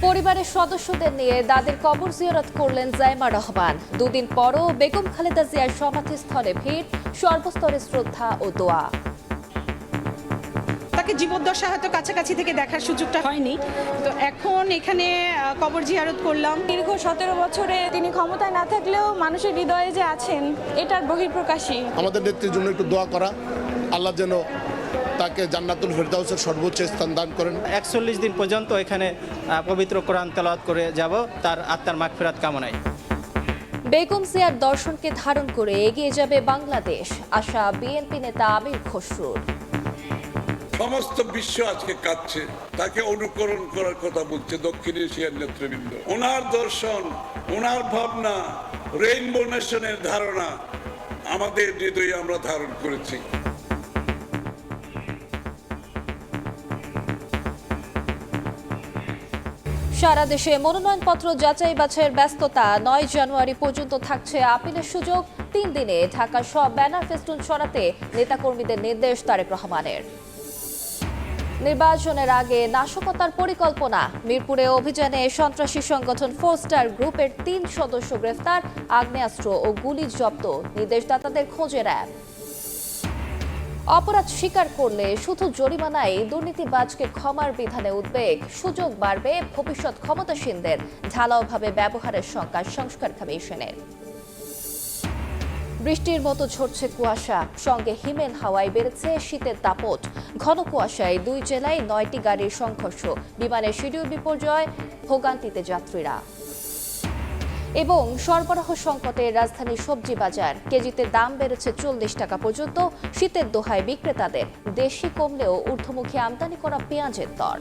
পরিবারের সদস্যদের নিয়ে দাদির কবর জিয়ারত করলেন জাইমা রহমান। দুদিন পরও বেগম খালেদা জিয়ার সমাধিস্থলে ভিড়, সর্বস্তরে শ্রদ্ধা ও দোয়া। তাকে জীবদ্দশা হয়তো কাছাকাছি থেকে দেখার সুযোগটা হয়নি, তো এখন এখানে কবর জিয়ারত করলাম। দীর্ঘ 17 বছরে তিনি ক্ষমতায় না থাকলেও মানুষের হৃদয়ে যে আছেন এটার বহিঃপ্রকাশই। আমাদের নেত্রীর জন্য একটু দোয়া করা, আল্লাহ যেন তাকে জান্নাতুল ফেরদাউসের সর্বোচ্চ স্থান দান করেন। 41 দিন পর্যন্ত এখানে পবিত্র কোরআন তেলাওয়াত করে যাব তার আত্মার মাগফিরাত কামনায়। বেগম জিয়ার দর্শনকে ধারণ করে এগিয়ে যাবে বাংলাদেশ, আশা বিএনপি নেতা আমির খসরুর। সমস্ত বিশ্ব আজকে কাঁদছে, তাকে অনুকরণ করার কথা বলছে দক্ষিণ এশিয়ার নেতৃবৃন্দ। ওনার দর্শন, ওনার ভাবনা, রেইনবো নেশনের ধারণা আমাদের হৃদয়ে আমরা ধারণ করেছি। সারা দেশে মনোনয়নপত্র যাচাই বাছাইয়ের ব্যস্ততা। 9 জানুয়ারি পর্যন্ত থাকছে আপিলের সুযোগ। 3 দিনে ঢাকার সব ব্যানার ফেস্টুন সরাতে নেতাকর্মীদের নির্দেশ তারেক রহমানের। নির্বাচনের আগে নাশকতার পরিকল্পনা। মিরপুরে অভিযানে সন্ত্রাসী সংগঠন 4 স্টার গ্রুপের 3 সদস্য গ্রেফতার, আগ্নেয়াস্ত্র ও গুলি জব্দ, নির্দেশদাতাদের খোঁজে র্যাব। অপরাধ স্বীকার করলে শুধু জরিমানায় দুর্নীতিবাজকে ক্ষমার বিধানে উদ্বেগ, সুযোগ বাড়বে ভবিষ্যৎ ক্ষমতাসীনদের ঢালাওভাবে ব্যবহারের শঙ্কা সংস্কার কমিশনের। বৃষ্টির মতো ঝরছে কুয়াশা, সঙ্গে হিমেল হাওয়ায় বেড়েছে শীতের দাপট। ঘন কুয়াশায় 2 জেলায় 9টি গাড়ির সংঘর্ষ, বিমানের শিডিউল বিপর্যয়, ভোগান্তিতে যাত্রীরা। এবং সরবরাহ সংকটে রাজধানীর সবজি বাজার, কেজিতে দাম বেড়েছে 40 টাকা পর্যন্ত। শীতের দোহায় বিক্রেতাদের, দেশি কমলেও ঊর্ধ্বমুখী আমদানি করা পেঁয়াজের দর।